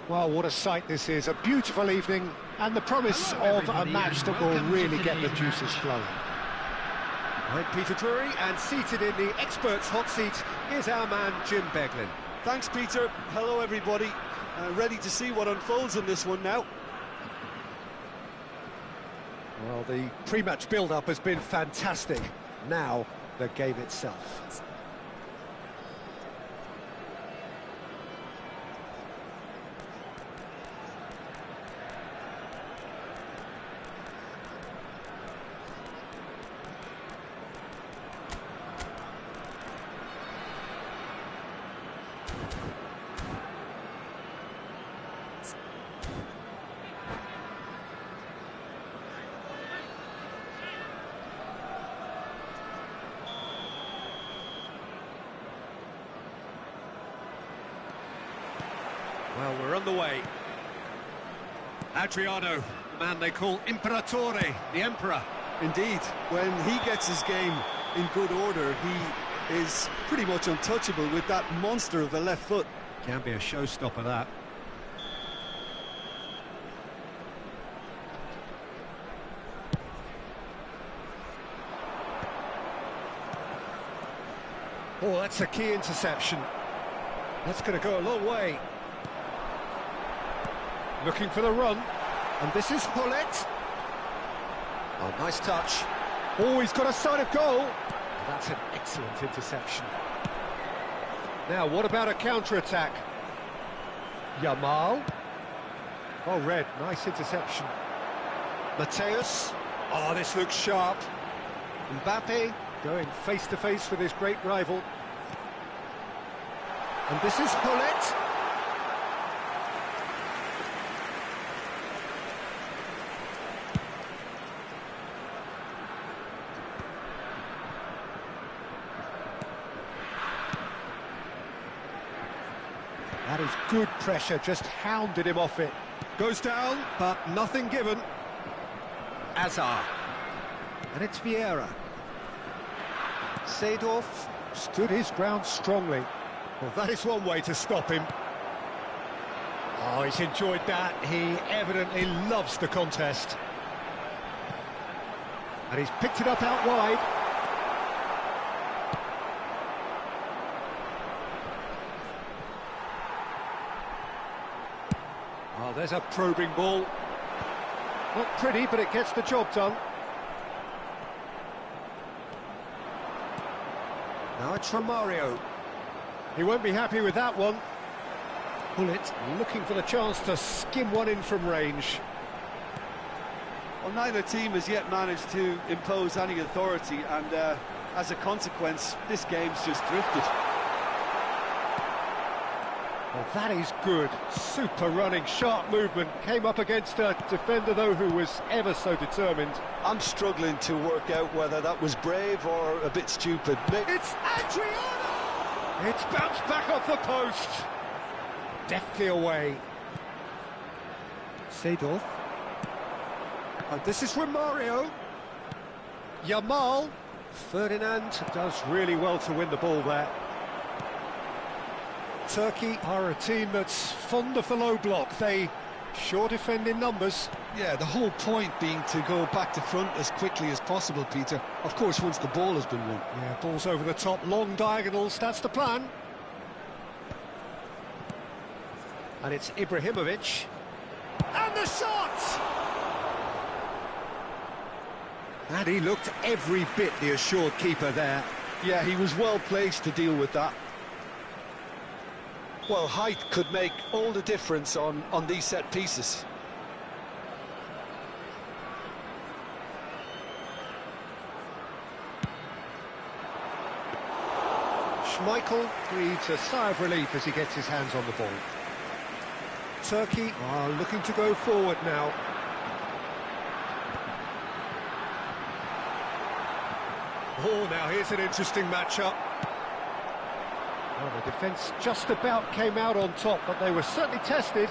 Well, what a sight this is. A beautiful evening and the promise of a match that will really get the juices flowing. I'm Peter Drury, and seated in the experts' hot seat is our man Jim Beglin. Thanks, Peter. Hello, everybody. Ready to see what unfolds in this one now. Well, the pre-match build-up has been fantastic. Now, the game itself. Well, we're on the way. Adriano, the man they call Imperatore, the Emperor. Indeed, when he gets his game in good order, he is pretty much untouchable with that monster of a left foot. Can be a showstopper, that. Oh, that's a key interception. That's going to go a long way. Looking for the run. And this is Hullet. Oh, nice touch. Oh, he's got a sign of goal. That's an excellent interception. Now, what about a counter-attack? Yamal. Oh, red. Nice interception. Mateus. Oh, this looks sharp. Mbappe going face-to-face with his great rival. And this is Hullet. That is good pressure, just hounded him off it. Goes down, but nothing given. Azar. And it's Vieira. Seedorf stood his ground strongly. Well, that is one way to stop him. Oh, he's enjoyed that. He evidently loves the contest. And he's picked it up out wide. Oh, there's a probing ball. Not pretty, but it gets the job done. Now it's Romario. He won't be happy with that one. Hullet looking for the chance to skim one in from range. Well, neither team has yet managed to impose any authority, and as a consequence, this game's just drifted. Well, that is good. Super running, sharp movement. Came up against a defender, though, who was ever so determined. I'm struggling to work out whether that was brave or a bit stupid. It's Adriano! It's bounced back off the post. Deftly away. Seedorf. And this is Romario. Yamal. Ferdinand does really well to win the ball there. Turkey are a team that's fond of the low block. They sure defend in numbers. Yeah, the whole point being to go back to front as quickly as possible, Peter. Of course, once the ball has been won. Yeah, ball's over the top, long diagonals, that's the plan. And it's Ibrahimovic. And the shot! And he looked every bit the assured keeper there. Yeah, he was well placed to deal with that. Well, height could make all the difference on these set pieces. Schmeichel breathes a sigh of relief as he gets his hands on the ball. Turkey are looking to go forward now. Oh, now here's an interesting matchup. Well, the defence just about came out on top, but they were certainly tested.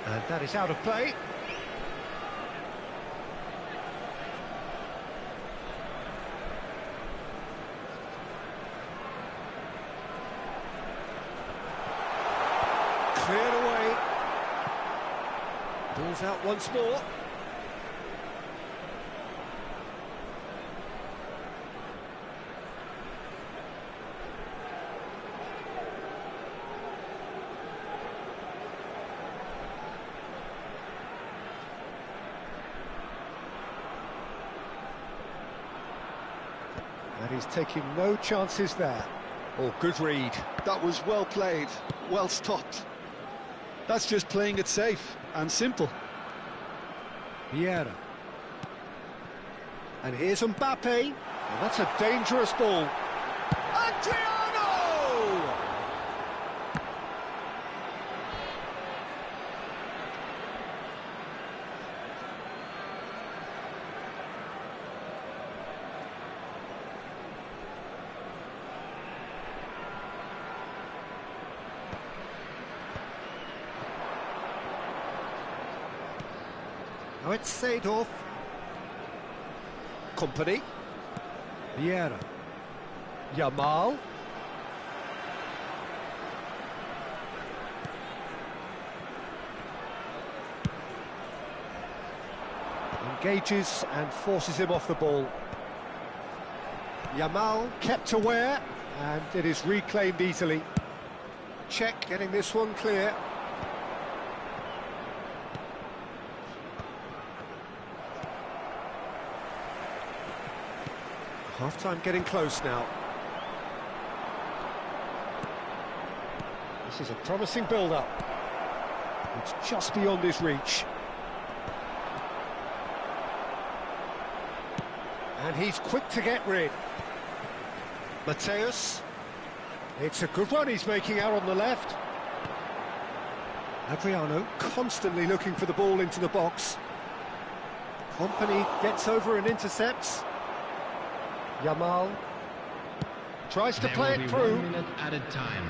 And that is out of play. Cleared away. Ball's out once more. And he's taking no chances there. Oh, good read. That was well played, well stopped. That's just playing it safe and simple. Vieira. And here's Mbappe. Well, that's a dangerous ball. Adriano! Now it's Seedorf. Company. Vieira. Yamal. Engages and forces him off the ball. Yamal kept aware, and it is reclaimed easily. Check getting this one clear. Half-time getting close now. This is a promising build-up. It's just beyond his reach. And he's quick to get rid. Mateus. It's a good run he's making out on the left. Adriano constantly looking for the ball into the box. Company gets over and intercepts. Yamal tries to play it through. 1 minute added time.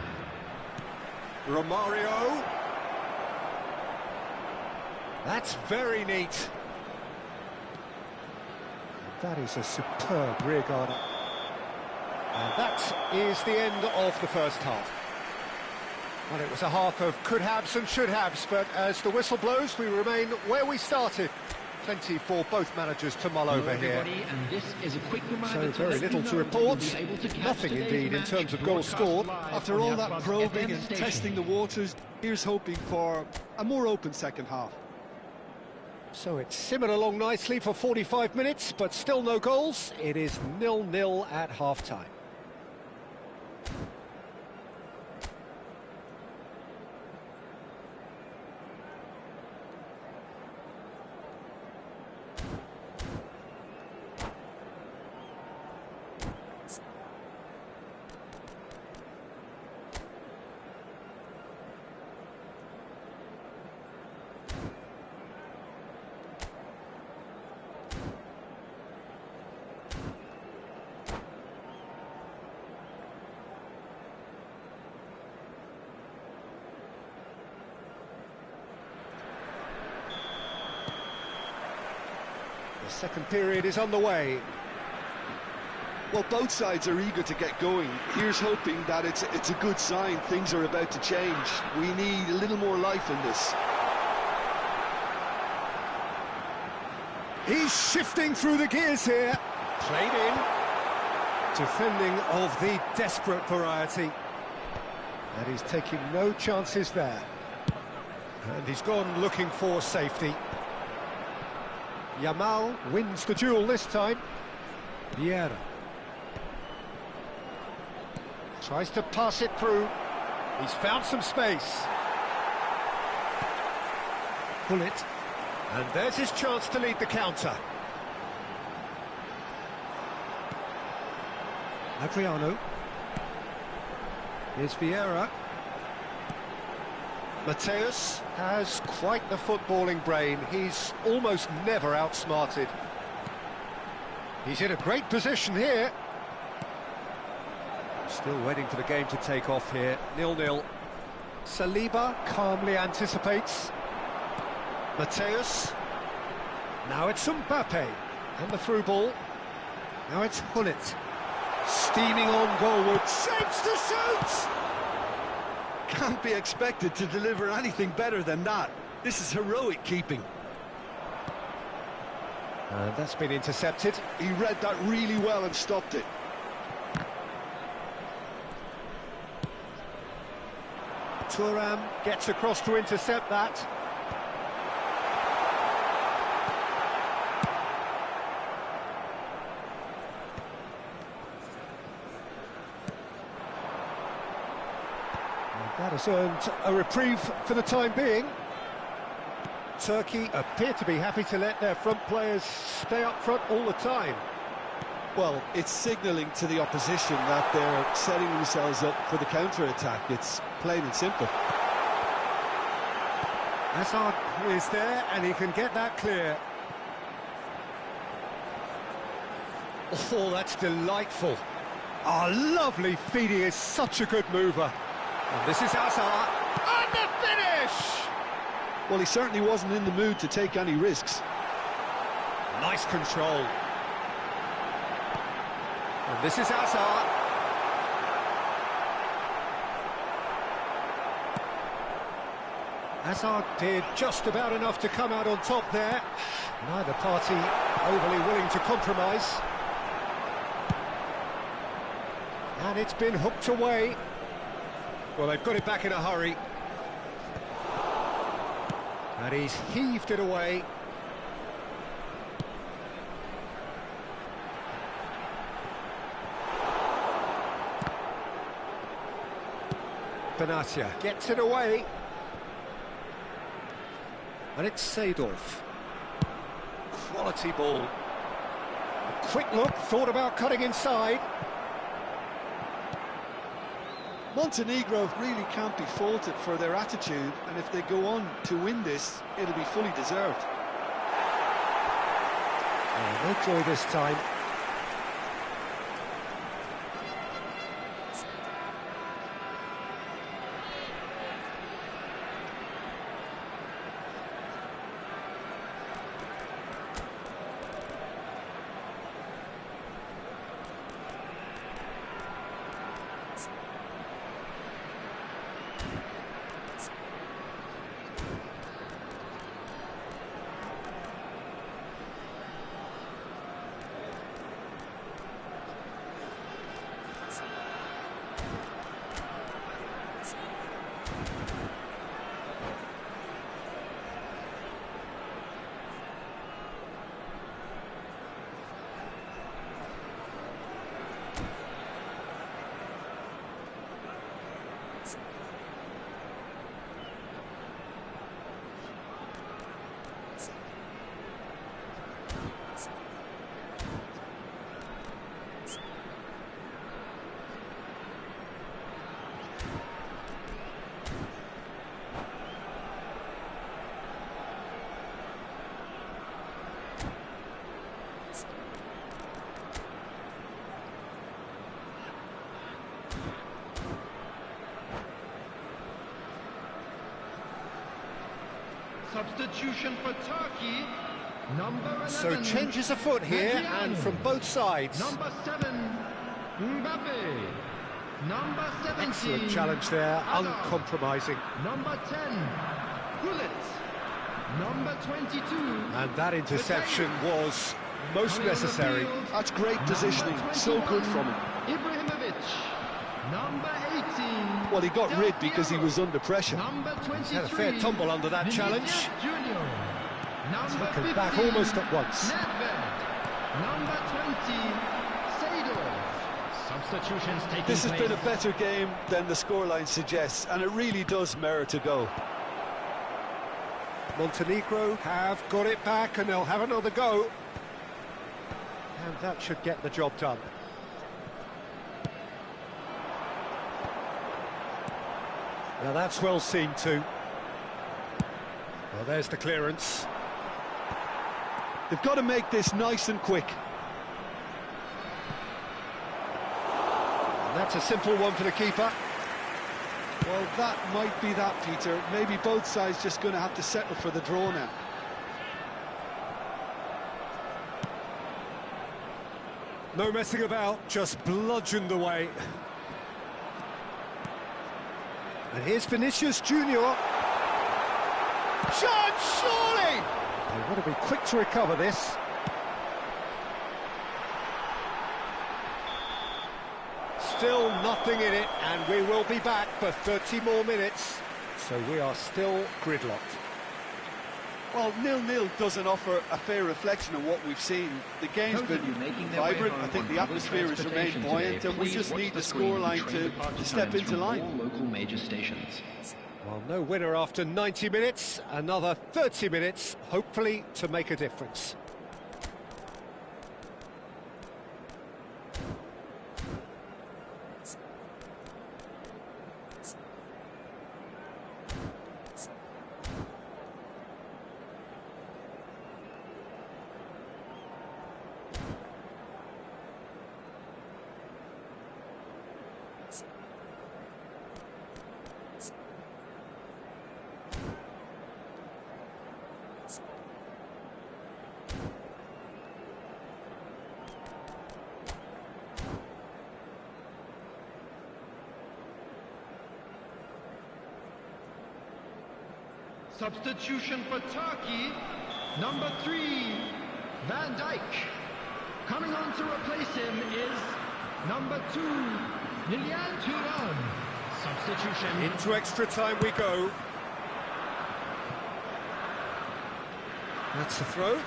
Romario. That's very neat. That is a superb rear-guarder. And that is the end of the first half. Well, it was a half of could-haves and should-haves, but as the whistle blows, we remain where we started. Plenty for both managers to mull over here. And this is a quick So very little to report. Nothing indeed in terms of goals scored. After all that probing and testing the waters, here's hoping for a more open second half. So it's simmered along nicely for 45 minutes, but still no goals. It is 0-0 at half-time. The second period is underway. Well, both sides are eager to get going. Here's hoping that it's a good sign. Things are about to change. We need a little more life in this. He's shifting through the gears here. Played in. Defending of the desperate variety. And he's taking no chances there. And he's gone looking for safety. Yamal wins the duel this time. Vieira. Tries to pass it through. He's found some space. Pull it. And there's his chance to lead the counter. Adriano. Here's Vieira. Mateus has quite the footballing brain. He's almost never outsmarted. He's in a great position here. Still waiting for the game to take off here. 0-0. Saliba calmly anticipates. Mateus. Now it's Mbappe. And the through ball. Now it's Hullet. Steaming on goalward. Shapes to shoot! Can't be expected to deliver anything better than that. This is heroic keeping. And that's been intercepted. He read that really well and stopped it. Thuram gets across to intercept that. That has earned a reprieve for the time being. Turkey appear to be happy to let their front players stay up front all the time. Well, it's signalling to the opposition that they're setting themselves up for the counter-attack. It's plain and simple. Hazard is there, and he can get that clear. Oh, that's delightful. Oh, lovely feed. He is such a good mover. And this is Hazard. And the finish! Well, he certainly wasn't in the mood to take any risks. Nice control. And this is Hazard. Hazard did just about enough to come out on top there. Neither party overly willing to compromise. And it's been hooked away. Well, they've got it back in a hurry. And he's heaved it away. Benatia gets it away. And it's Seedorf. Quality ball. A quick look, thought about cutting inside. Montenegro really can't be faulted for their attitude, and if they go on to win this, it'll be fully deserved. Oh, no joy this time. Substitution for Turkey, number 11. So changes afoot here, and from both sides. Number 7, Mbappe. Number 17. Excellent challenge there, Hazard. uncompromising. Number 10, Gullit. Number 22. And that interception was most necessary. That's great positioning, so good from him. Ibrahimovic. Number 18. Well, he got rid because he was under pressure. Number 23. He's had a fair tumble under that challenge. Junior. Number Taken 15. back almost at once. Nedved. Number 20. Seedorf. Substitutions taking This has place. been a better game than the scoreline suggests, and it really does merit a go. Montenegro have got it back, and they'll have another go. And that should get the job done. Now that's well seen too. Well, there's the clearance. They've got to make this nice and quick. And that's a simple one for the keeper. Well, that might be that, Peter. Maybe both sides just going to have to settle for the draw now. No messing about, just bludgeoned away. And here's Vinicius Junior. Shot, surely! They've got to be quick to recover this. Still nothing in it, and we will be back for 30 more minutes. So we are still gridlocked. Well, 0-0 doesn't offer a fair reflection of what we've seen. The game's been vibrant. I think the atmosphere has remained buoyant, and we just need the scoreline to step into line. Local major stations. Well, no winner after 90 minutes. Another 30 minutes, hopefully, to make a difference. Substitution for Turkey, number 3, Van Dijk. Coming on to replace him is number 2, Lilian Thuram. Substitution. Into extra time we go. That's the throw.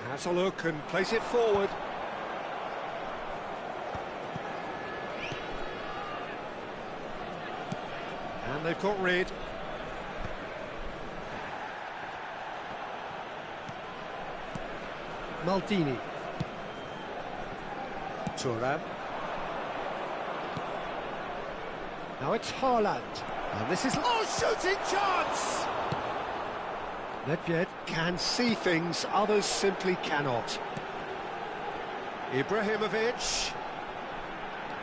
Has a look and plays it forward. And they've got rid. Maldini. Thuram. Now it's Haaland. And this is... Oh, shooting chance! Nedved can see things others simply cannot. Ibrahimovic.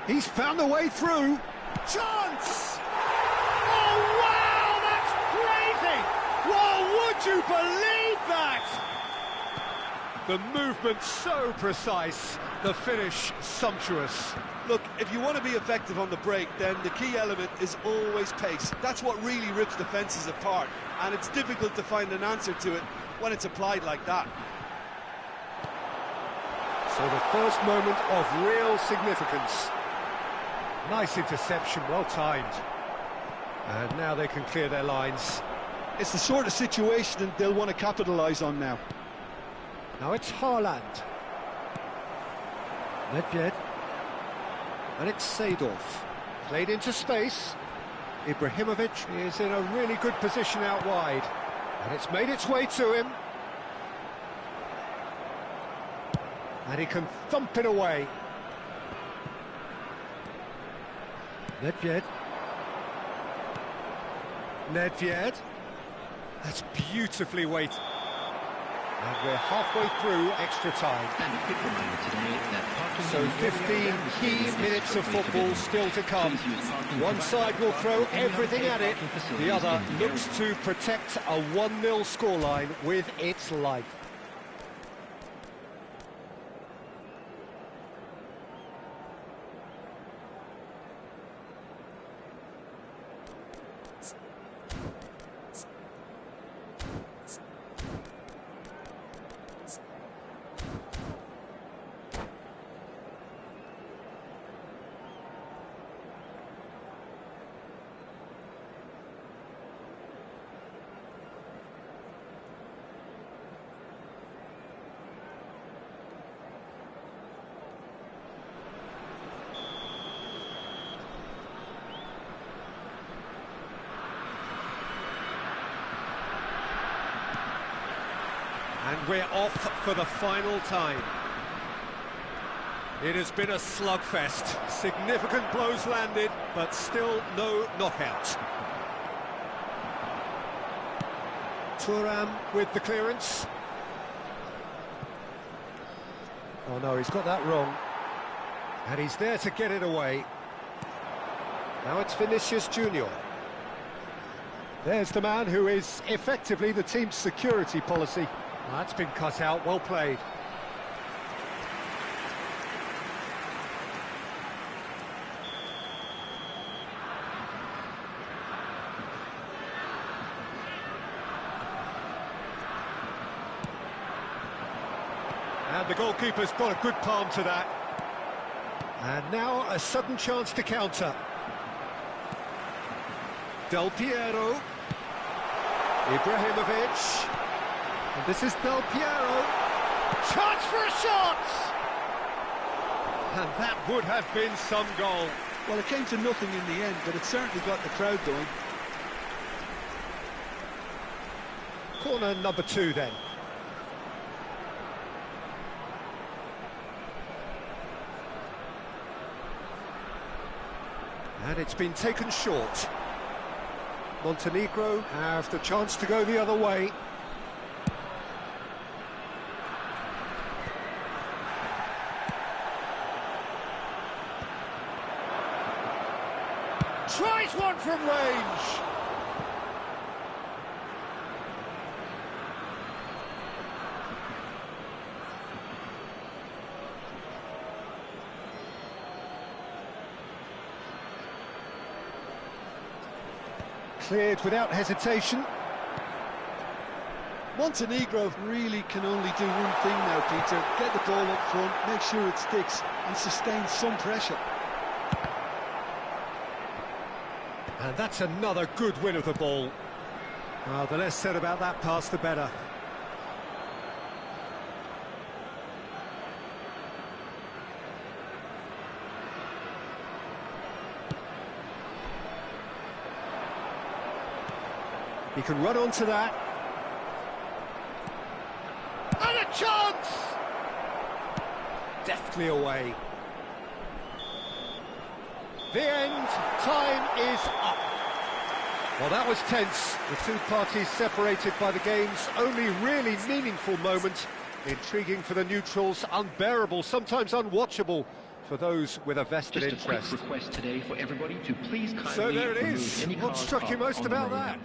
He's found the way through. Chance! Oh, wow, that's crazy! Well, would you believe that? The movement so precise, the finish sumptuous. Look, if you want to be effective on the break, then the key element is always pace. That's what really rips defences apart, and it's difficult to find an answer to it when it's applied like that. So the first moment of real significance. Nice interception, well timed. And now they can clear their lines. It's the sort of situation they'll want to capitalise on now. Now it's Haaland. Nedved. And it's Seedorf. Played into space. Ibrahimovic is in a really good position out wide. And it's made its way to him. And he can thump it away. Nedved. Nedved. That's beautifully weighted. And we're halfway through extra time. And a quick reminder today that So 15 key minutes of football still to come. One side will throw everything at it. The other looks to protect a 1-0 scoreline with its life. And we're off for the final time. It has been a slugfest. Significant blows landed, but still no knockout. Thuram with the clearance. Oh no, he's got that wrong. And he's there to get it away. Now it's Vinicius Junior. There's the man who is effectively the team's security policy. That's been cut out, well played. And the goalkeeper's got a good palm to that. And now a sudden chance to counter. Del Piero. Ibrahimovic. And this is Del Piero. Chance for a shot! And that would have been some goal. Well, it came to nothing in the end, but it certainly got the crowd going. Corner number 2 then. And it's been taken short. Montenegro have the chance to go the other way. Tries one from range. Cleared without hesitation. Montenegro really can only do one thing now, Peter. Get the ball up front, make sure it sticks, and sustain some pressure. And that's another good win of the ball. The less said about that pass, the better. He can run onto that. And a chance! Deftly away. The end. Time is up. Well, that was tense. The two parties separated by the game's only really meaningful moment. Intriguing for the neutrals, unbearable, sometimes unwatchable for those with a vested Just interest. a quick request today for everybody to please kindly So there it remove is. any What cars struck you parked most on the about road. that?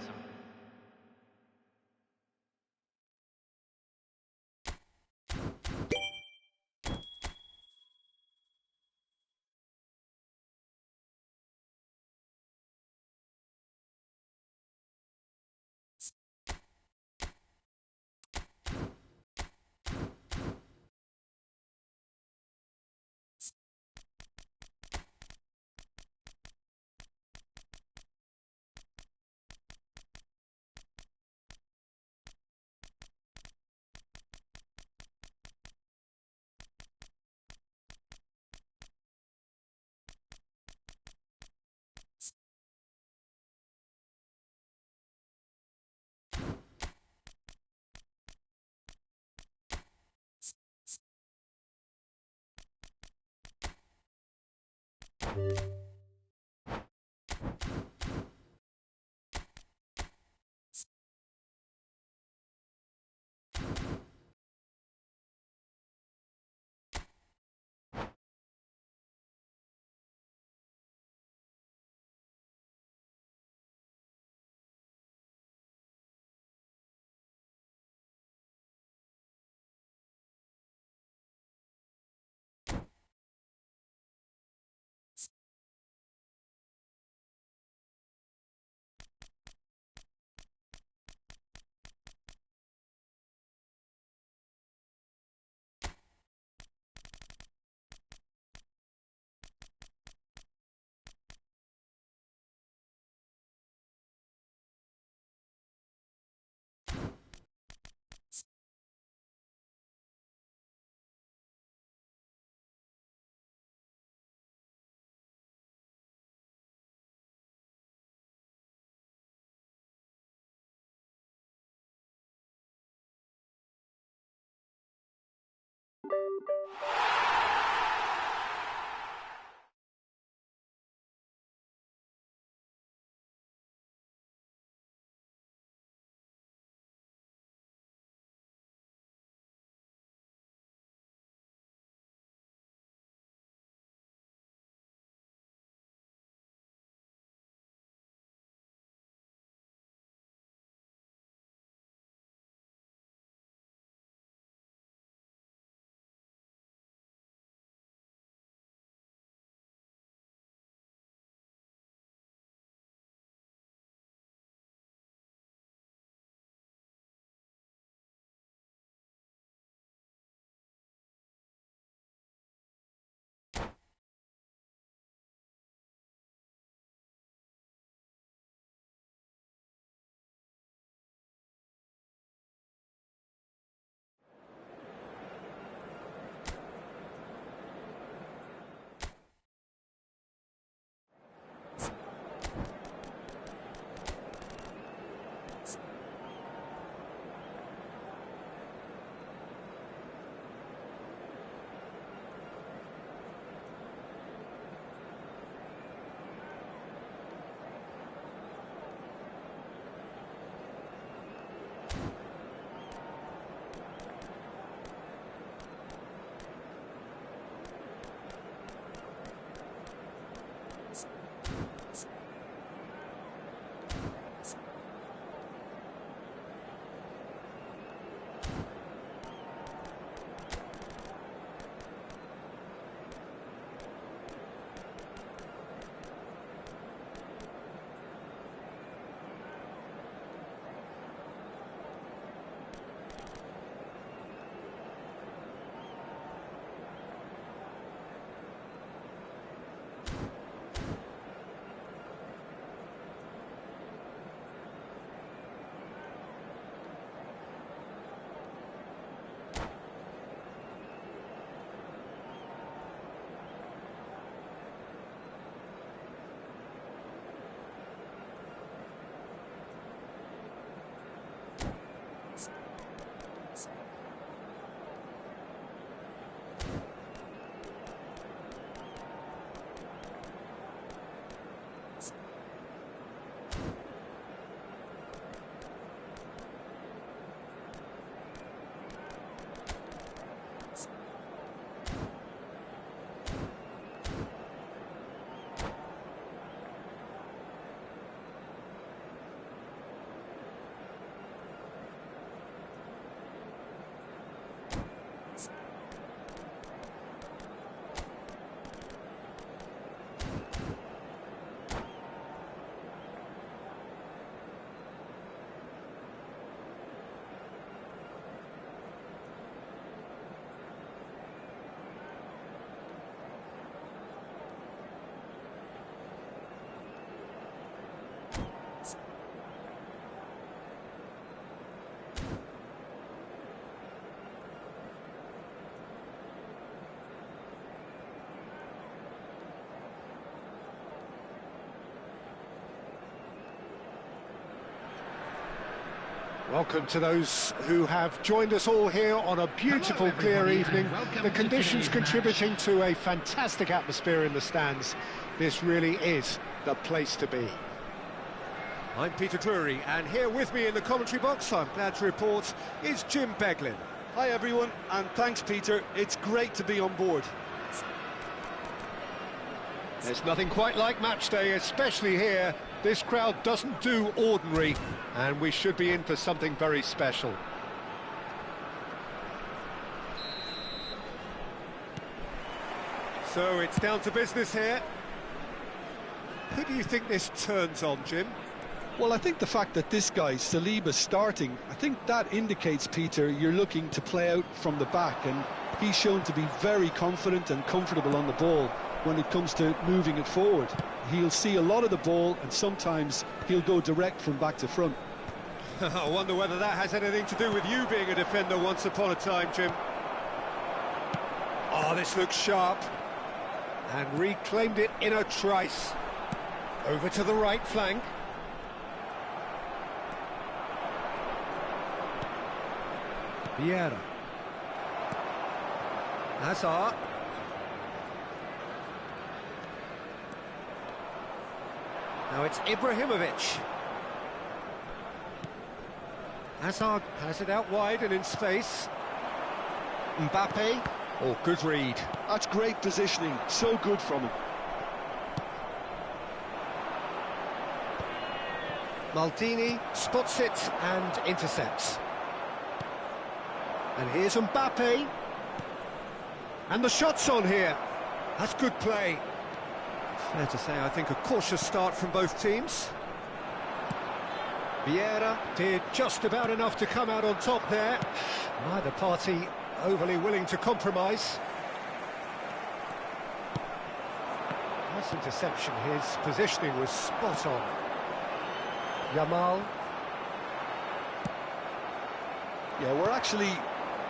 Welcome to those who have joined us all here on a beautiful, clear evening. The conditions contributing to a fantastic atmosphere in the stands. This really is the place to be. I'm Peter Drury, and here with me in the commentary box, I'm glad to report, is Jim Beglin. Hi everyone, and thanks Peter, it's great to be on board. There's nothing quite like match day, especially here. This crowd doesn't do ordinary, and we should be in for something very special. So it's down to business here. Who do you think this turns on, Jim? Well, I think the fact that this guy, Saliba's starting, I think that indicates, Peter, you're looking to play out from the back, and he's shown to be very confident and comfortable on the ball when it comes to moving it forward. He'll see a lot of the ball, and sometimes he'll go direct from back to front. I wonder whether that has anything to do with you being a defender once upon a time, Jim. Oh, this looks sharp. And reclaimed it in a trice. Over to the right flank. Vieira. Hazard. Now it's Ibrahimovic. Hazard has it out wide and in space. Mbappe. Oh, good read. That's great positioning, so good from him. Maldini spots it and intercepts. And here's Mbappe. And the shot's on here. That's good play. Fair to say, I think a cautious start from both teams. Vieira did just about enough to come out on top there. Neither party overly willing to compromise. Nice interception. His positioning was spot on. Yamal. Yeah, we're actually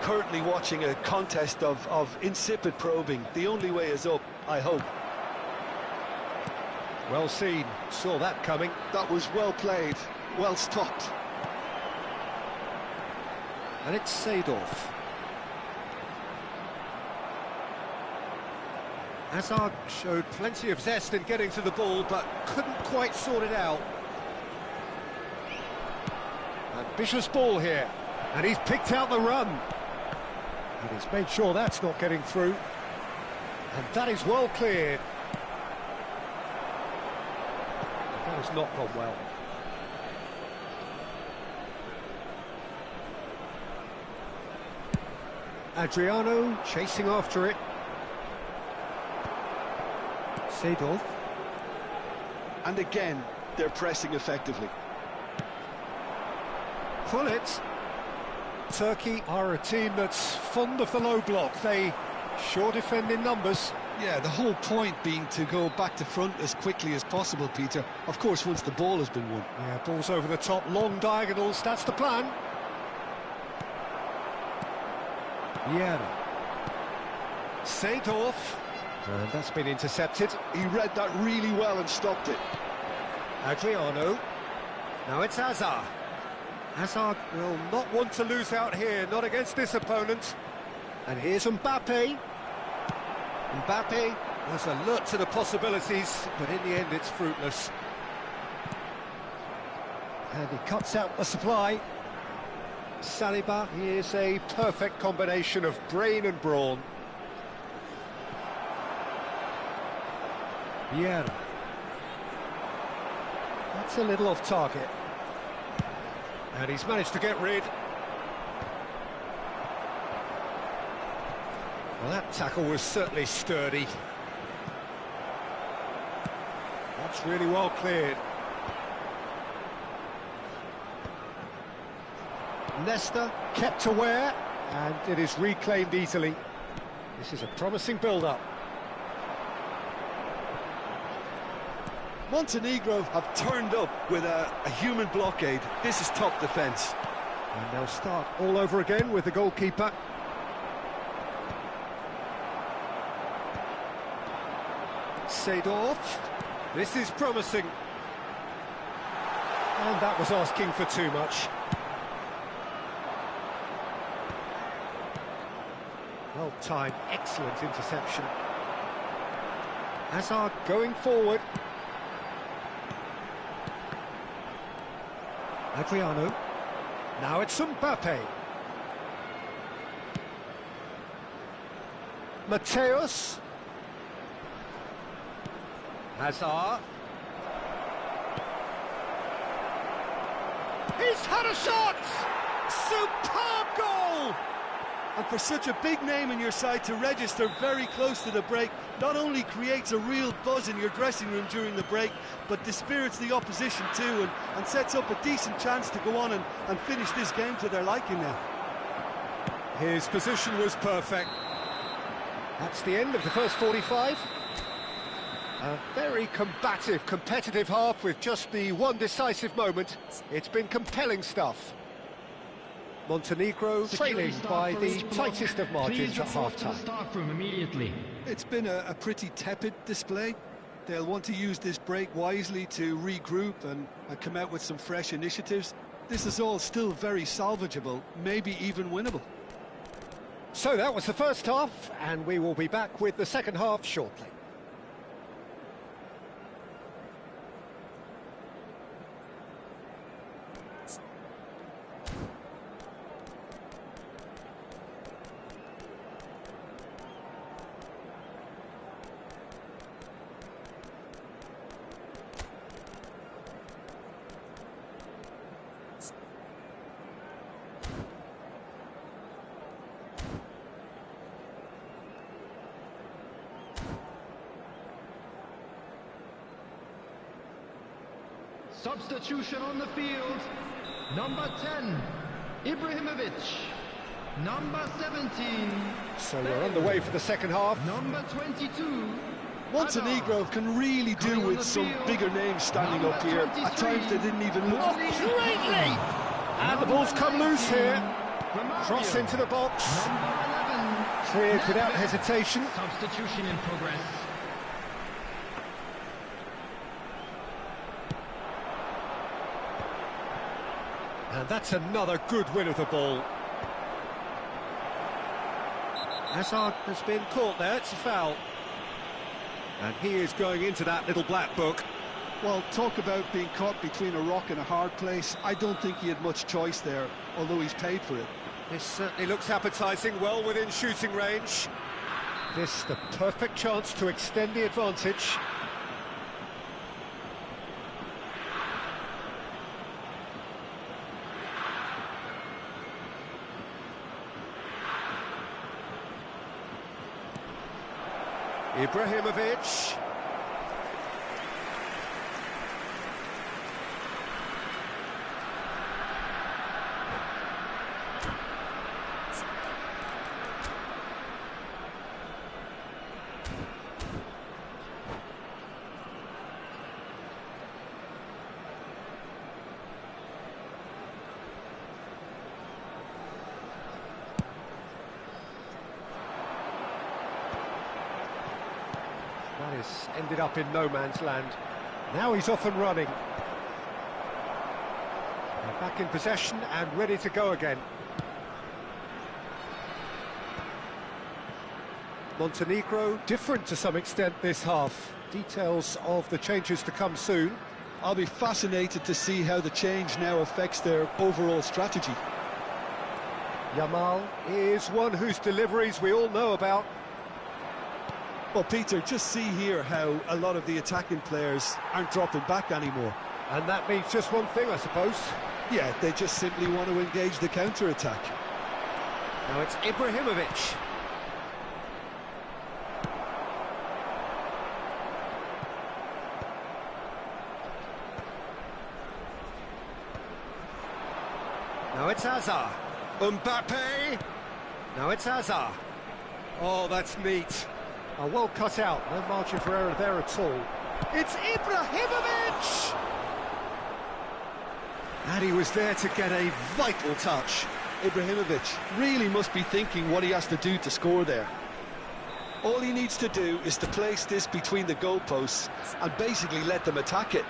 currently watching a contest of insipid probing. The only way is up, I hope. Well seen, saw that coming. That was well played, well stopped. And it's Seedorf. Hazard showed plenty of zest in getting to the ball, but couldn't quite sort it out. Ambitious ball here, and he's picked out the run. And he's made sure that's not getting through. And that is well cleared. That has not gone well. Adriano chasing after it. Seedorf. And again, they're pressing effectively. Pull it. Turkey are a team that's fond of the low block. They sure defend in numbers. Yeah, the whole point being to go back to front as quickly as possible, Peter. Of course, once the ball has been won. Yeah, balls over the top, long diagonals, that's the plan. Vieira. Seedorf. And that's been intercepted. He read that really well and stopped it. Adriano. Now it's Hazard. Hazard will not want to lose out here, not against this opponent. And here's Mbappe. Mbappe was alert to the possibilities, but in the end it's fruitless. And he cuts out the supply. Saliba, he is a perfect combination of brain and brawn. Vieira. That's a little off target. And he's managed to get rid. Well, that tackle was certainly sturdy. That's really well cleared. Nesta kept aware, and it is reclaimed easily. This is a promising build-up. Montenegro have turned up with a human blockade. This is top defence. And they'll start all over again with the goalkeeper. Seedorf. This is promising. And that was asking for too much. Well-timed, excellent interception. Hazard going forward. Adriano. Now it's Mbappe. Mateus. Hazard. He's had a shot! Superb goal! And for such a big name in your side to register very close to the break, not only creates a real buzz in your dressing room during the break, but dispirits the opposition too, and sets up a decent chance to go on and finish this game to their liking now. His position was perfect. That's the end of the first 45. A very combative, competitive half with just the one decisive moment. It's been compelling stuff. Montenegro trailing by the tightest of margins at half-time. It's been a pretty tepid display. They'll want to use this break wisely to regroup and come out with some fresh initiatives. This is all still very salvageable, maybe even winnable. So that was the first half, and we will be back with the second half shortly. Substitution on the field. Number 10, Ibrahimovic. Number 17. So we're on the way for the second half. Number 22. Montenegro can really do with some bigger names standing up here. At times they didn't even look. Greatly! And the ball's come loose here. Cross into the box. Cleared without hesitation. Substitution in progress. And that's another good win of the ball. Hazard has been caught there, it's a foul. And he is going into that little black book. Well, talk about being caught between a rock and a hard place. I don't think he had much choice there, although he's paid for it. This certainly looks appetising, well within shooting range. This the perfect chance to extend the advantage. Ibrahimovic. That has ended up in no man's land. Now he's off and running. They're back in possession and ready to go again. Montenegro different to some extent this half. Details of the changes to come soon. I'll be fascinated to see how the change now affects their overall strategy. Yamal is one whose deliveries we all know about. Well, Peter, just see here how a lot of the attacking players aren't dropping back anymore. And that means just one thing, I suppose. Yeah, they just simply want to engage the counter-attack. Now it's Ibrahimovic. Now it's Hazard. Mbappe. Now it's Hazard. Oh, that's neat. Oh, well cut out, no margin for error there at all. It's Ibrahimovic! And he was there to get a vital touch. Ibrahimovic really must be thinking what he has to do to score there. All he needs to do is to place this between the goalposts and basically let them attack it.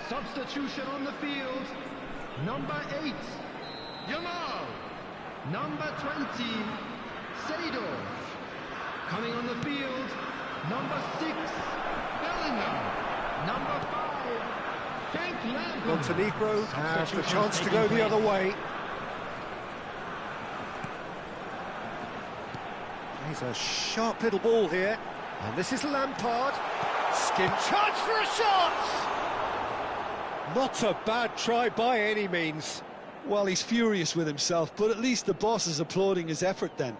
Substitution on the field. Number 8, Yamal. Number 20, Seedorf. Coming on the field, number 6, Bellingham. Number 5, Frank Lampard. Montenegro have the chance to go the other way. He's a sharp little ball here. And this is Lampard. Skin chance for a shot! Not a bad try by any means. Well, he's furious with himself, but at least the boss is applauding his effort then.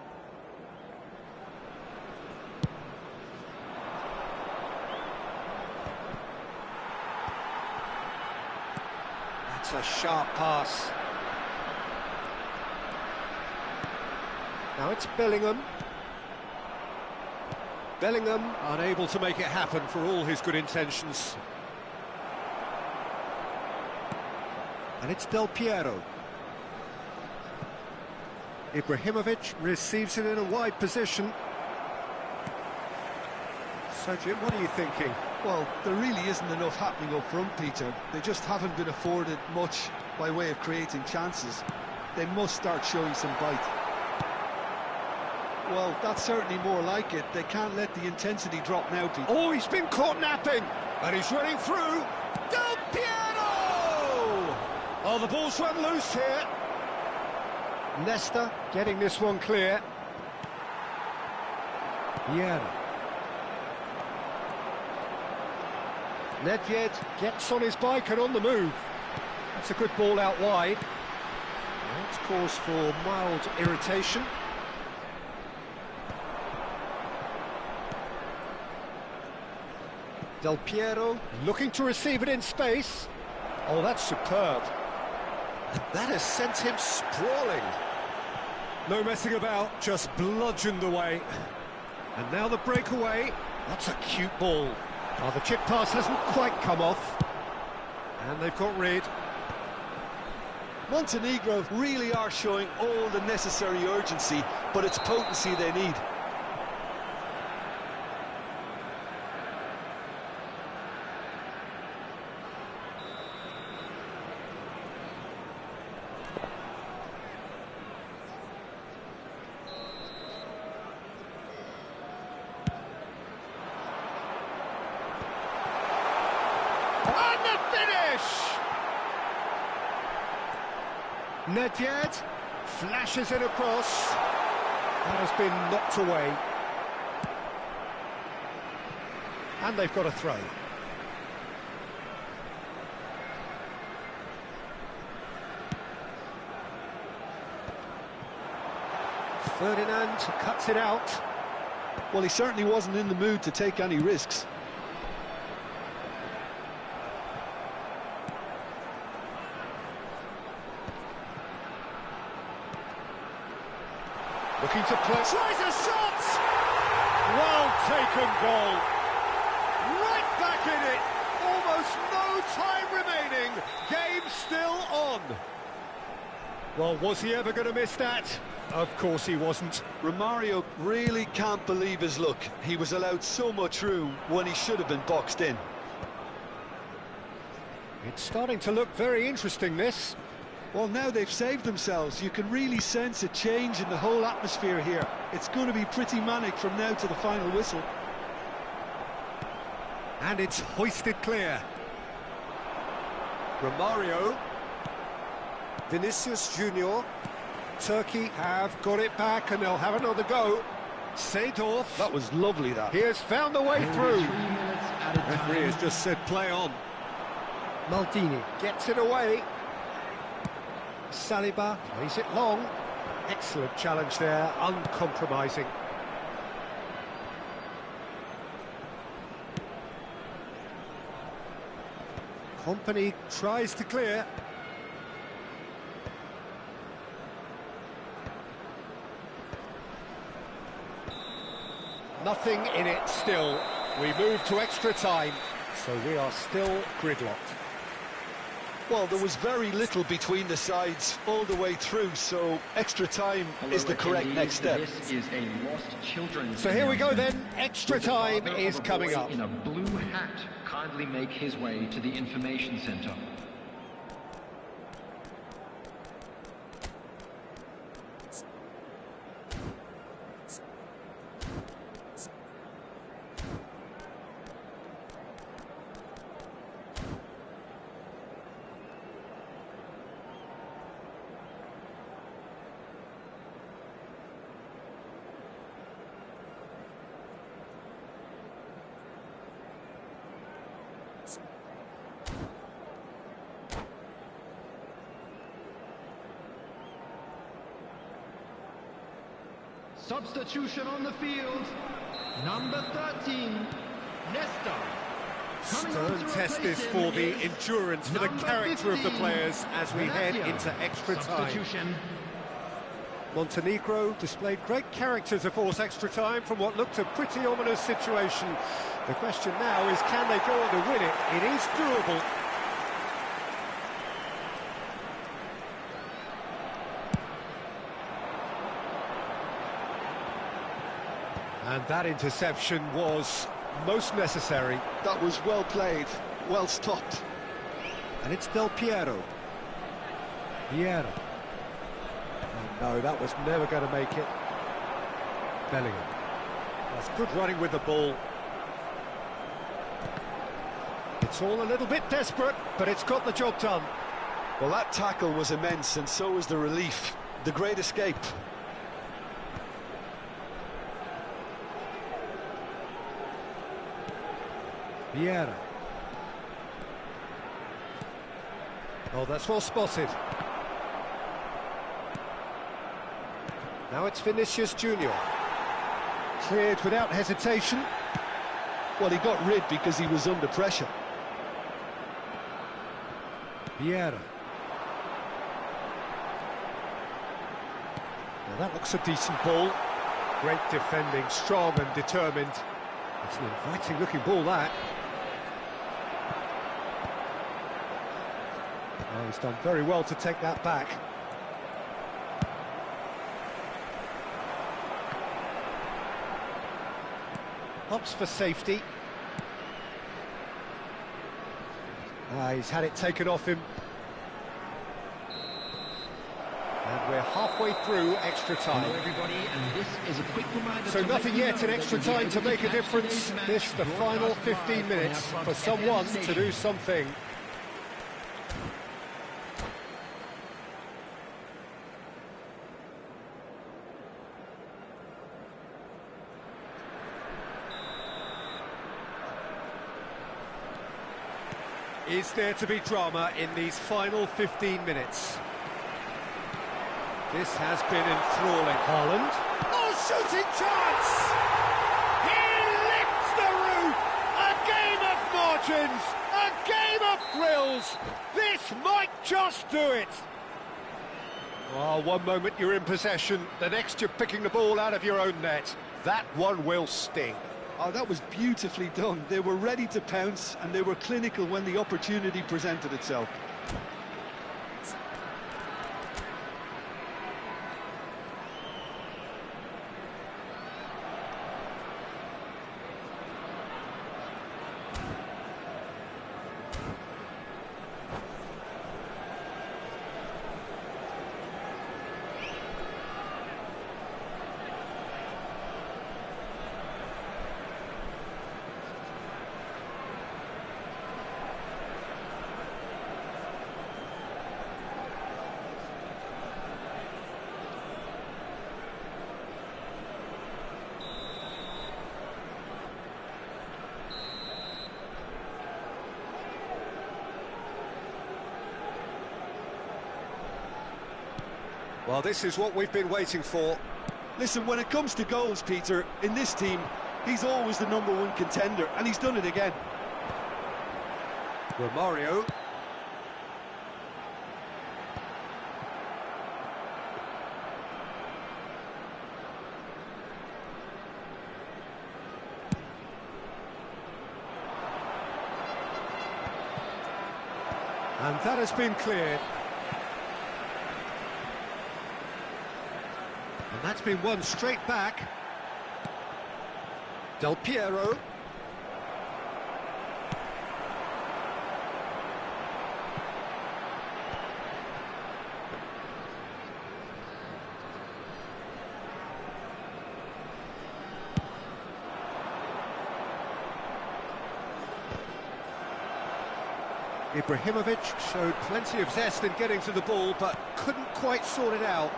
That's a sharp pass. Now it's Bellingham. Bellingham unable to make it happen for all his good intentions. And it's Del Piero. Ibrahimovic receives it in a wide position. So, Jim, what are you thinking? Well, there really isn't enough happening up front, Peter. They just haven't been afforded much by way of creating chances. They must start showing some bite. Well, that's certainly more like it. They can't let the intensity drop now, Peter. Oh, he's been caught napping, and he's running through. Del Piero! Oh, the ball's run loose here. Nesta getting this one clear. Vieira. Nedved gets on his bike and on the move. That's a good ball out wide. That's cause for mild irritation. Del Piero looking to receive it in space. Oh, that's superb. And that has sent him sprawling. No messing about, just bludgeoned away. And now the breakaway. That's a cute ball. Oh, the chip pass hasn't quite come off. And they've got rid. Montenegro really are showing all the necessary urgency, but it's potency they need. And the finish! Nedved flashes it across. That has been knocked away. And they've got a throw. Ferdinand cuts it out. Well, he certainly wasn't in the mood to take any risks. Looking to play. Tries a shot! Well taken goal. Right back in it. Almost no time remaining. Game still on. Well, was he ever going to miss that? Of course he wasn't. Romario really can't believe his luck. He was allowed so much room when he should have been boxed in. It's starting to look very interesting, this. Well, now they've saved themselves. You can really sense a change in the whole atmosphere here. It's going to be pretty manic from now to the final whistle. And it's hoisted clear. Romario. Vinicius Junior. Turkey have got it back and they'll have another go. Seedorf. That was lovely, that. He has found the way through. 3 minutes at a time. Referee has just said play on. Maldini. Gets it away. Saliba plays it long. Excellent challenge there, uncompromising. Company tries to clear. Nothing in it still. We move to extra time, so we are still gridlocked. Well, there was very little between the sides all the way through, so extra time is the correct next step. This is a lost children's So here we go then, announcement. extra Would the time father is of a coming boy up. in a blue hat kindly make his way to the information center. Substitution on the field. Number 13, Nesta. Stern test this for the endurance, for the character of the players as we head into extra time. Substitution. Montenegro displayed great character to force extra time from what looked a pretty ominous situation. The question now is, can they go on to win it? It is doable. And that interception was most necessary. That was well played, well stopped. And it's Del Piero. Vieira. Oh, no, that was never going to make it. Bellingham. That's good running with the ball. It's all a little bit desperate, but it's got the job done. Well, that tackle was immense, and so was the relief. The great escape. Vieira. Oh, that's well spotted. Now it's Vinicius Junior. Cleared without hesitation. Well, he got rid because he was under pressure. Vieira. Now that looks a decent ball. Great defending, strong and determined. It's an inviting looking ball, that. Oh, he's done very well to take that back. Hops for safety. He's had it taken off him. And we're halfway through extra time. Hello everybody, and this is a quick reminder. So to nothing let you yet know in that extra we'll be time to able make a catch difference. today's match This, the final broadcast 15 live minutes on our for club's someone FM to do station. something. Is there to be drama in these final 15 minutes? This has been enthralling. Haaland. Oh, shooting chance! He lifts the roof! A game of margins! A game of thrills! This might just do it! Oh, one moment you're in possession, the next you're picking the ball out of your own net. That one will sting. Oh, that was beautifully done. They were ready to pounce, and they were clinical when the opportunity presented itself. Well, this is what we've been waiting for. Listen, when it comes to goals, Peter, in this team, he's always the #1 contender, and he's done it again. Romario. And that has been cleared. And that's been won straight back. Del Piero. Ibrahimovic showed plenty of zest in getting to the ball, but couldn't quite sort it out.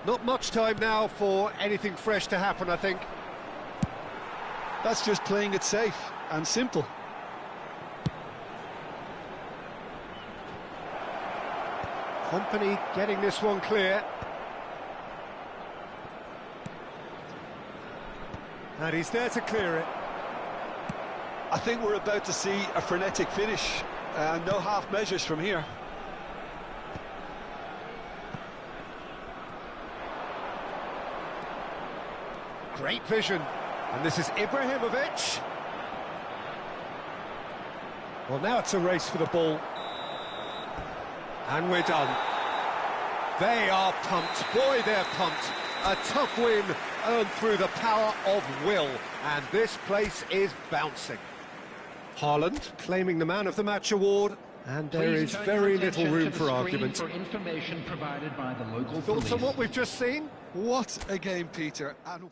Not much time now for anything fresh to happen, I think. That's just playing it safe and simple. Company getting this one clear. And he's there to clear it. I think we're about to see a frenetic finish, and no half measures from here. Great vision. And this is Ibrahimovic. Well, now it's a race for the ball. And we're done. They are pumped. Boy, they're pumped. A tough win earned through the power of will. And this place is bouncing. Haaland claiming the Man of the Match award. And there is very little room for argument. For information provided by the local Thoughts police. on what we've just seen? What a game, Peter. And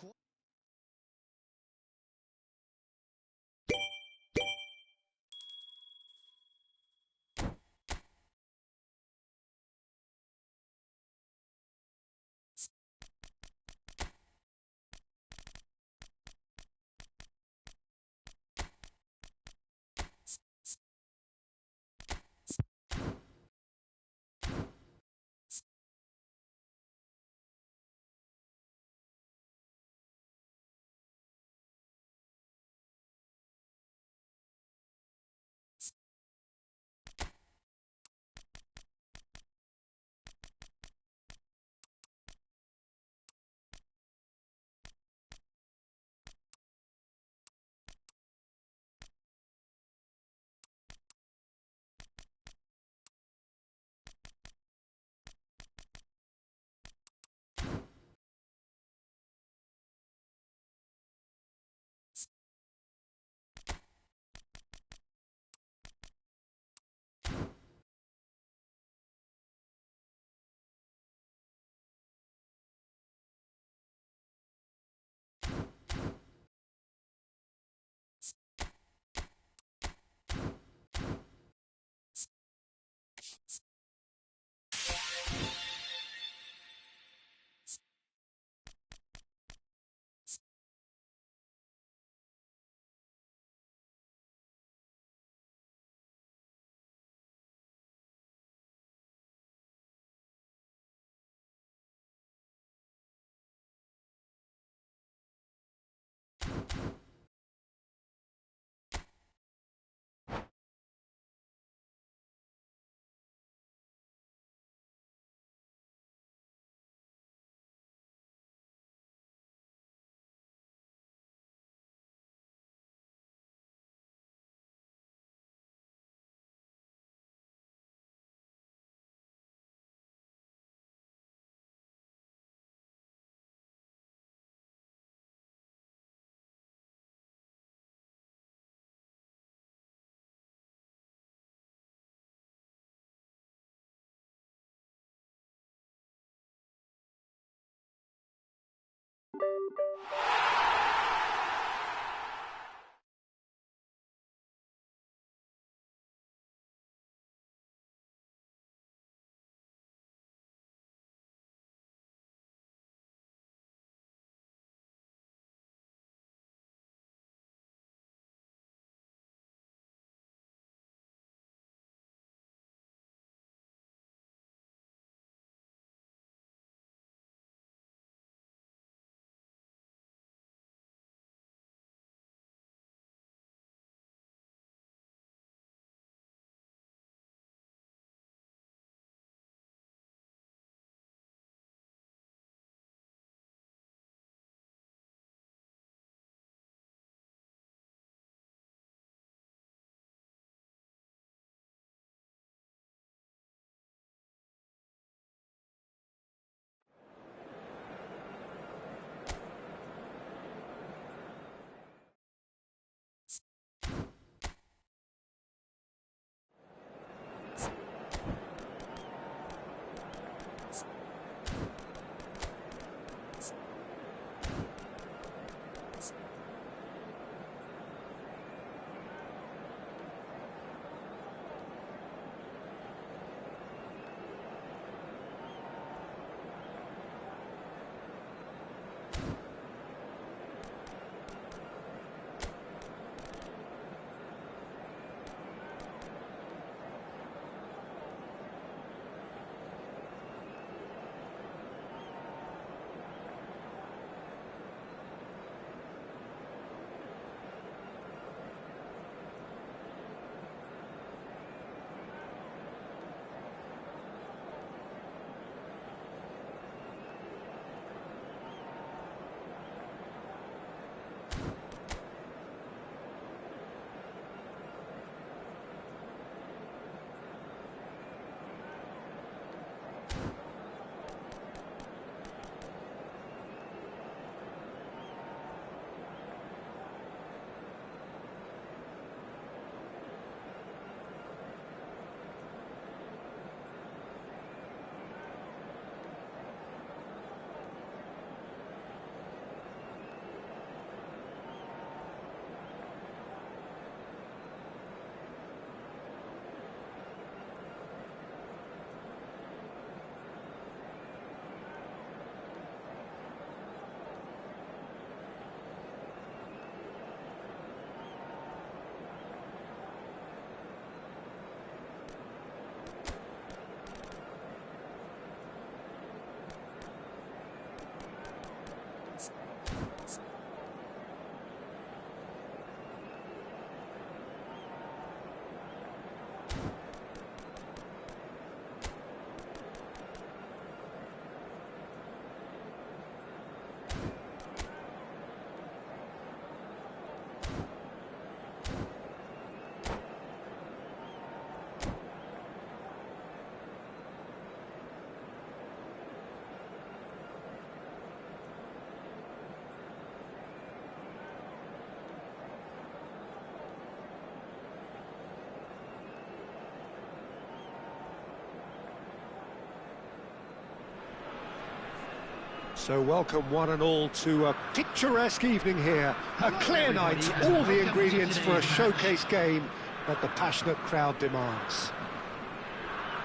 So welcome one and all to a picturesque evening here. A clear night, all the ingredients for a showcase game that the passionate crowd demands.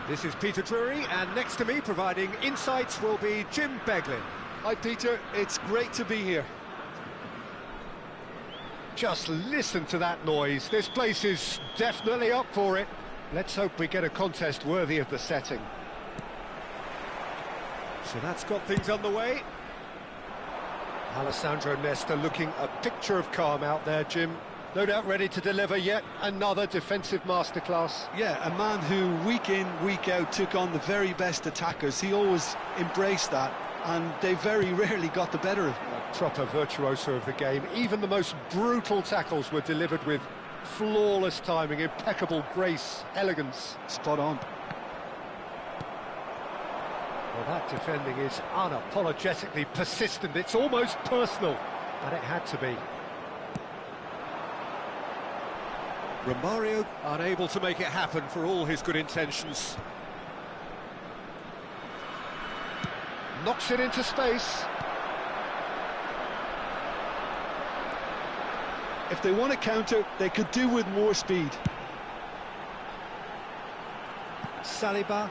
This is Peter Drury, and next to me providing insights will be Jim Beglin. Hi Peter, it's great to be here. Just listen to that noise. This place is definitely up for it. Let's hope we get a contest worthy of the setting. So that's got things underway. Alessandro Nesta looking a picture of calm out there, Jim. No doubt ready to deliver yet another defensive masterclass. Yeah, a man who week in, week out took on the very best attackers. He always embraced that, and they very rarely got the better of him. A proper virtuoso of the game. Even the most brutal tackles were delivered with flawless timing, impeccable grace, elegance. Spot on. Well, that defending is unapologetically persistent. It's almost personal, but it had to be. Romario unable to make it happen for all his good intentions. Knocks it into space. If they want to counter, they could do with more speed. Saliba.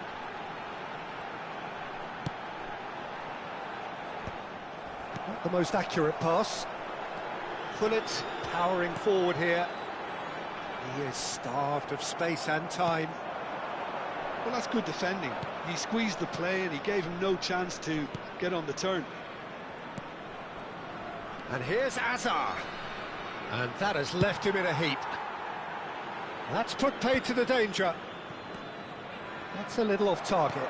Not the most accurate pass. Pullet powering forward here. He is starved of space and time. Well, that's good defending. He squeezed the play and he gave him no chance to get on the turn. And here's Azar. And that has left him in a heap. That's put paid to the danger. That's a little off target.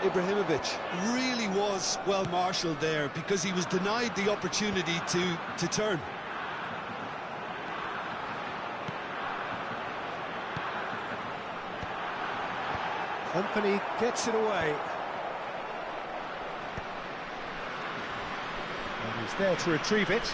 Ibrahimovic really was well marshalled there because he was denied the opportunity to turn. Company gets it away. And he's there to retrieve it.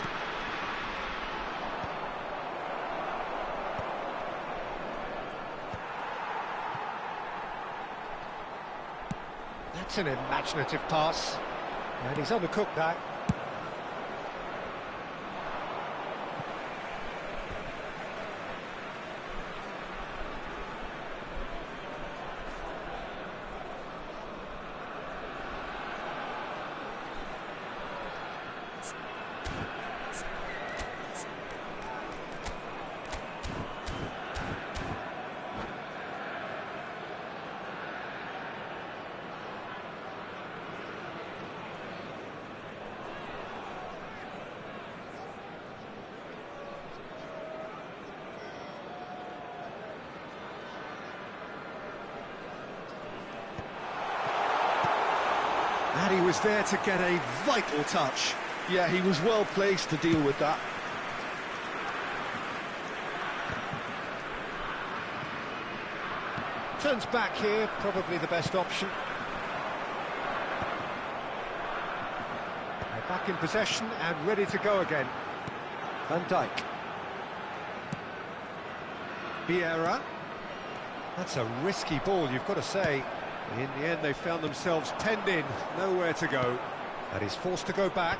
That's an imaginative pass. And he's on the cook now. And he was there to get a vital touch. Yeah, he was well placed to deal with that. Turns back here, probably the best option. They're back in possession and ready to go again. Van Dijk. Vieira. That's a risky ball, you've got to say. In the end, they found themselves penned in, nowhere to go. And he's forced to go back.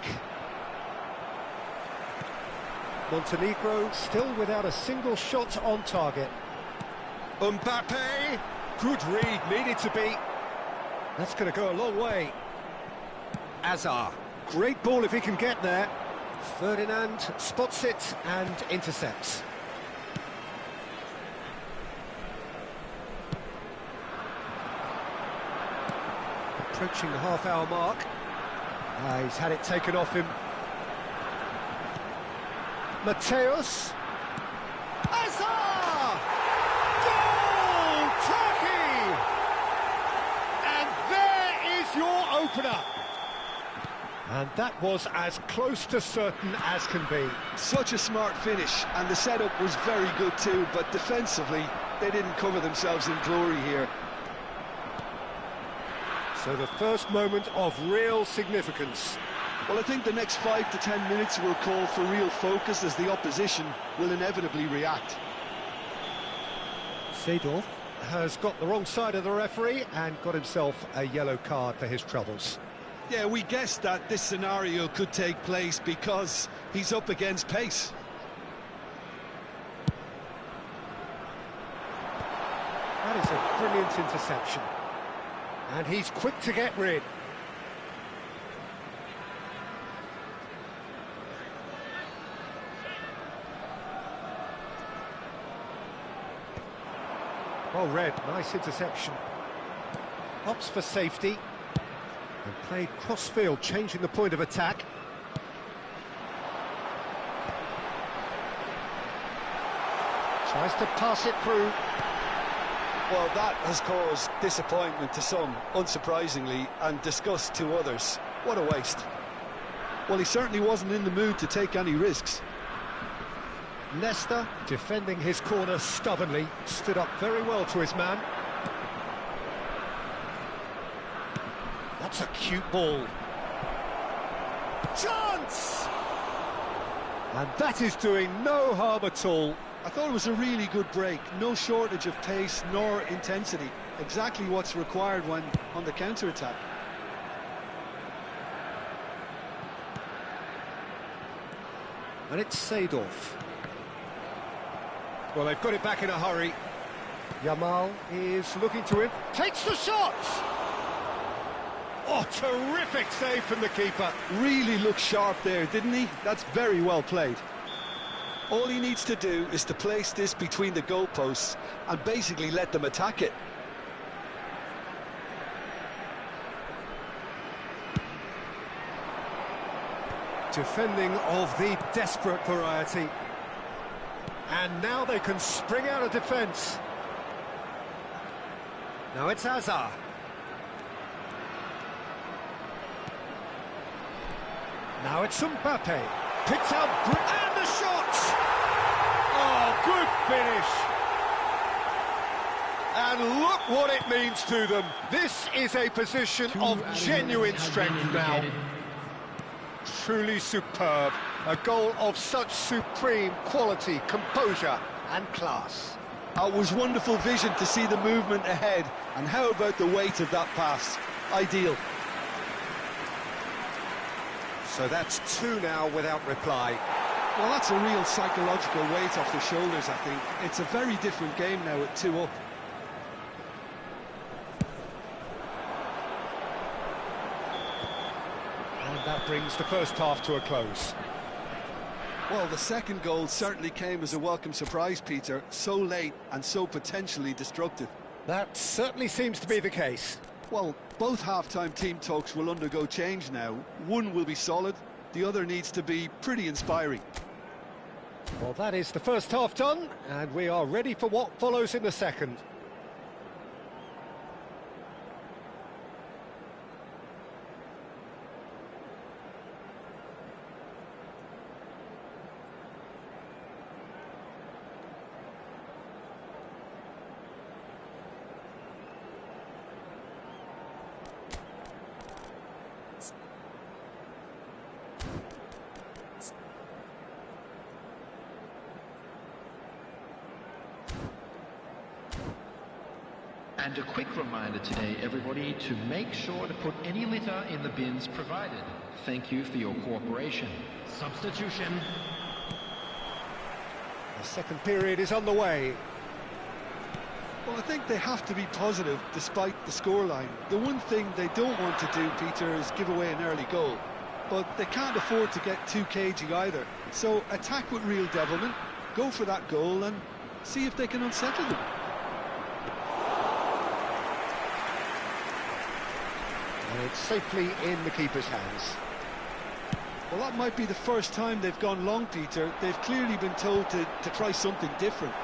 Montenegro still without a single shot on target. Mbappe, good read, needed to be. That's going to go a long way. Azar, great ball if he can get there. Ferdinand spots it and intercepts. Approaching the half-hour mark. He's had it taken off him. Mateus. Azar! Goal! Turkey! And there is your opener. And that was as close to certain as can be. Such a smart finish, and the setup was very good too, but defensively, they didn't cover themselves in glory here. So the first moment of real significance. Well, I think the next 5 to 10 minutes will call for real focus as the opposition will inevitably react. Seedorf has got the wrong side of the referee and got himself a yellow card for his troubles. Yeah, we guessed that this scenario could take place because he's up against pace. That is a brilliant interception. And he's quick to get rid. Well read, nice interception. Opts for safety. And played cross-field, changing the point of attack. Tries to pass it through. Well, that has caused disappointment to some, unsurprisingly, and disgust to others. What a waste. Well, he certainly wasn't in the mood to take any risks. Leicester, defending his corner stubbornly, stood up very well to his man. That's a cute ball. Chance! And that is doing no harm at all. I thought it was a really good break. No shortage of pace nor intensity. Exactly what's required when on the counter-attack. And it's Seedorf. Well, they've got it back in a hurry. Yamal is looking to him. Takes the shot! Oh, terrific save from the keeper. Really looked sharp there, didn't he? That's very well played. All he needs to do is to place this between the goalposts and basically let them attack it. Defending of the desperate variety. And now they can spring out of defence. Now it's Hazard. Now it's Mbappe. Picks out, and the shot! Oh, good finish. And look what it means to them. This is a position of genuine strength now. Truly superb. A goal of such supreme quality, composure and class. It was wonderful vision to see the movement ahead. And how about the weight of that pass? Ideal. So that's two now without reply. Well, that's a real psychological weight off the shoulders, I think. It's a very different game now at 2 up. And that brings the first half to a close. Well, the second goal certainly came as a welcome surprise, Peter. So late and so potentially destructive. That certainly seems to be the case. Well, both half-time team talks will undergo change now. One will be solid, the other needs to be pretty inspiring. Well, that is the first half done, and we are ready for what follows in the second. And a quick reminder today, everybody, to make sure to put any litter in the bins provided. Thank you for your cooperation. Substitution. The second period is on the way. Well, I think they have to be positive despite the scoreline. The one thing they don't want to do, Peter, is give away an early goal. But they can't afford to get too cagey either. So attack with real devilment, go for that goal and see if they can unsettle them. And it's safely in the keeper's hands. Well, that might be the first time they've gone long, Peter. They've clearly been told to try something different.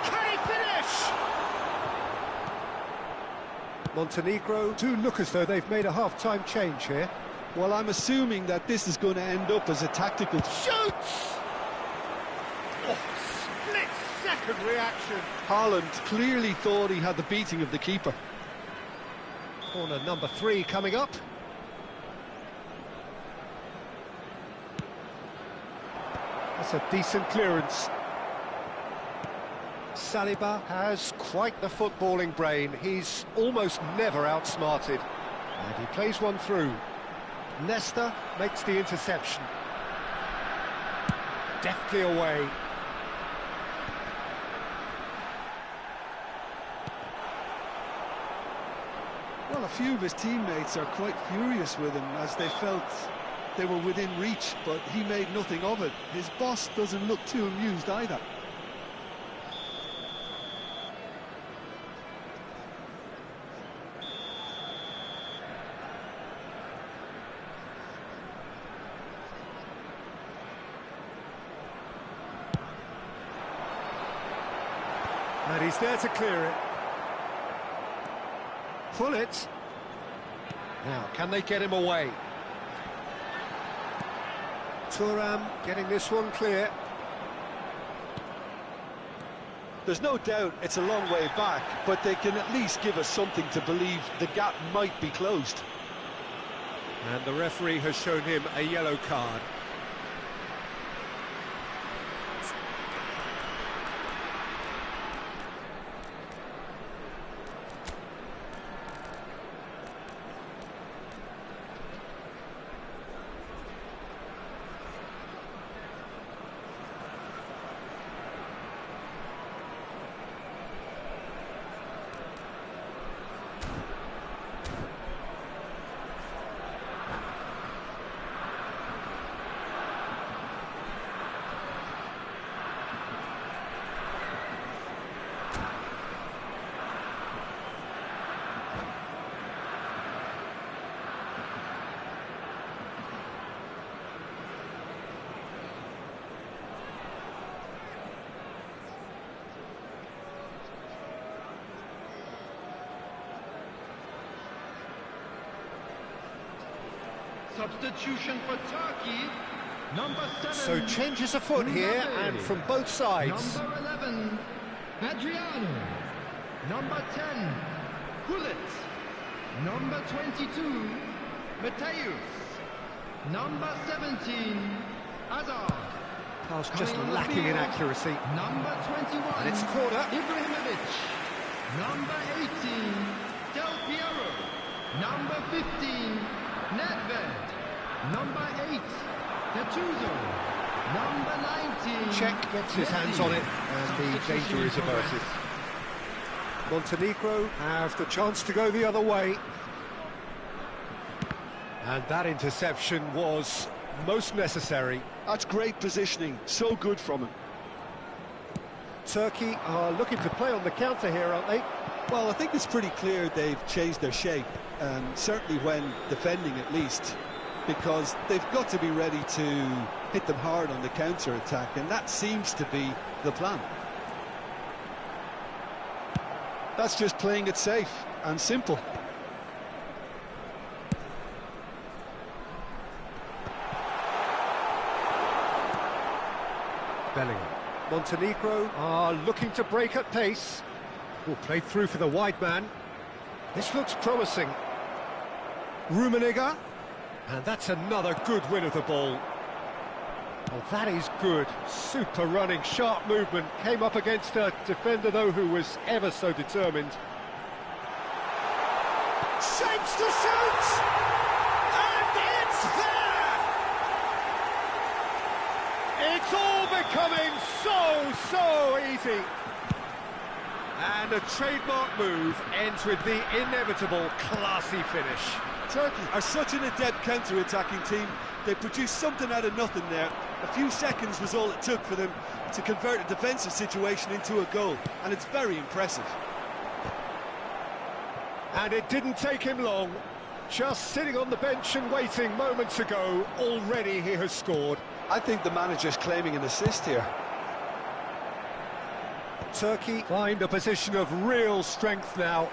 Can he finish? Montenegro do look as though they've made a half-time change here. Well, I'm assuming that this is going to end up as a tactical... Shoots! Oh, split-second reaction. Haaland clearly thought he had the beating of the keeper. Corner number 3 coming up. That's a decent clearance. Saliba has quite the footballing brain. He's almost never outsmarted. And he plays one through. Nesta makes the interception. Deftly away. Well, a few of his teammates are quite furious with him as they felt they were within reach, but he made nothing of it. His boss doesn't look too amused either. And he's there to clear it. Pull it. Now, can they get him away? Thuram getting this one clear. There's no doubt it's a long way back, but they can at least give us something to believe the gap might be closed. And the referee has shown him a yellow card. Substitution for Turkey, number 7. So changes afoot here, and from both sides. Number 11, Adriano. Number 10, Gullit. Number 22, Mateus. Number 17, Hazard. Pass just lacking in accuracy. Number 21, And it's a corner. Ibrahimovic. Number 18, Del Piero. Number 15, Nedved. Number 8, Gattuso. Number 19. Czech gets his hands on it, and the danger is averted. Montenegro have the chance to go the other way. And that interception was most necessary. That's great positioning, so good from him. Turkey are looking to play on the counter here, aren't they? Well, I think it's pretty clear they've changed their shape, certainly when defending at least, because they've got to be ready to hit them hard on the counter-attack, and that seems to be the plan. That's just playing it safe and simple. Bellingham. Montenegro are looking to break at pace. Played through for the wide man. This looks promising. Rummenigge. And that's another good win of the ball. Well, that is good. Super running, sharp movement. Came up against a defender, though, who was ever so determined. Shapes to shoot! And it's there! It's all becoming so easy. And a trademark move ends with the inevitable classy finish. Turkey are such an adept counter-attacking team. They produced something out of nothing there. A few seconds was all it took for them to convert a defensive situation into a goal, and it's very impressive. And it didn't take him long. Just sitting on the bench and waiting moments ago, already he has scored. I think the manager's claiming an assist here. Turkey find a position of real strength now.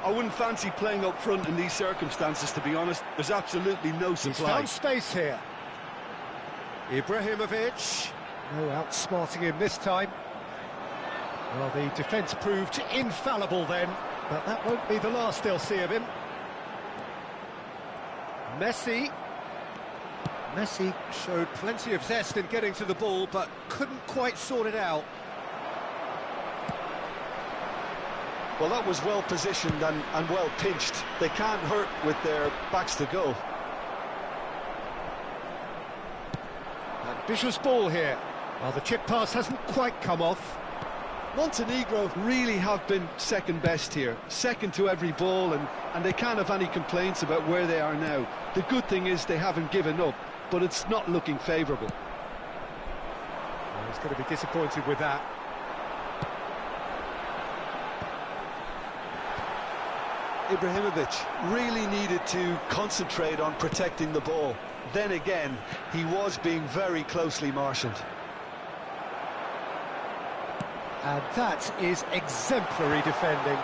I wouldn't fancy playing up front in these circumstances, to be honest. There's absolutely no He's supply. found space here. Ibrahimovic. No outsmarting him this time. Well, the defence proved infallible then, but that won't be the last they'll see of him. Messi. Messi showed plenty of zest in getting to the ball, but couldn't quite sort it out. Well, that was well positioned and well pinched. They can't hurt with their backs to goal. Ambitious ball here. Well, the chip pass hasn't quite come off. Montenegro really have been second best here, second to every ball, and they can't have any complaints about where they are now. The good thing is they haven't given up, but it's not looking favourable. Well, he's going to be disappointed with that. Ibrahimovic really needed to concentrate on protecting the ball. Then again, he was being very closely marshalled. And that is exemplary defending.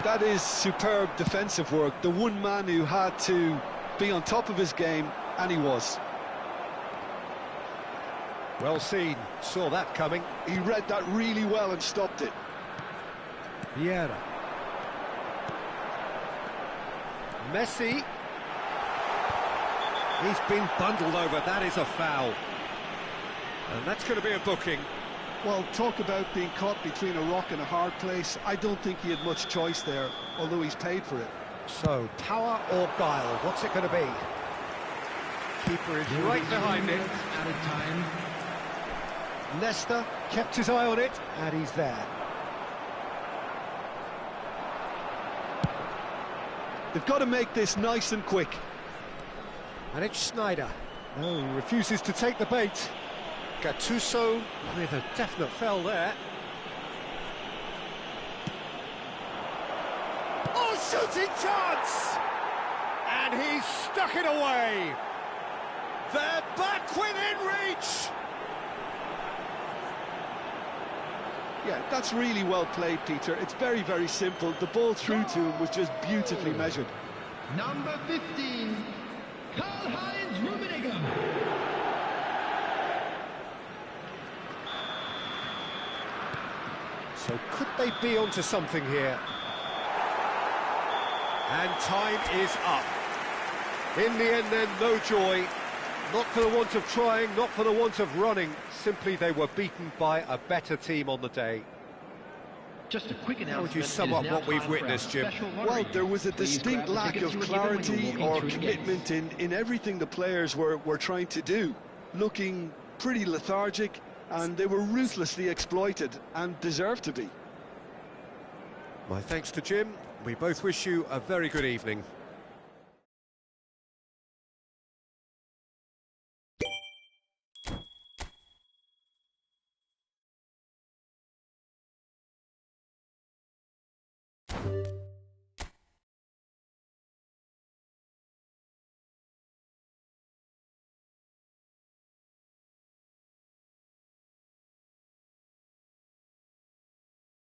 That is superb defensive work. The one man who had to be on top of his game, and he was. Well seen, saw that coming. He read that really well and stopped it. Vieira. Messi. He's been bundled over, that is a foul. And that's going to be a booking. Well, talk about being caught between a rock and a hard place. I don't think he had much choice there, although he's paid for it. So, power or guile, what's it going to be? Keeper is right behind it. At a time. Leicester kept his eye on it, and he's there. They've got to make this nice and quick. And it's Snyder. No, he refuses to take the bait. Gattuso with a definite foul there. Oh, shooting chance! And he's stuck it away. They're back within reach. Yeah, that's really well played, Peter. It's very, very simple. The ball through to him was just beautifully measured. Number 15, Karl-Heinz Rummenigge. So could they be onto something here? And time is up. In the end then, no joy. Not for the want of trying, not for the want of running. Simply they were beaten by a better team on the day. Just a quick announcement. How would you sum up what we've witnessed, Jim? Well, there was a distinct lack of clarity or commitment in everything the players were trying to do. Looking pretty lethargic, and they were ruthlessly exploited and deserved to be. My thanks to Jim. We both wish you a very good evening.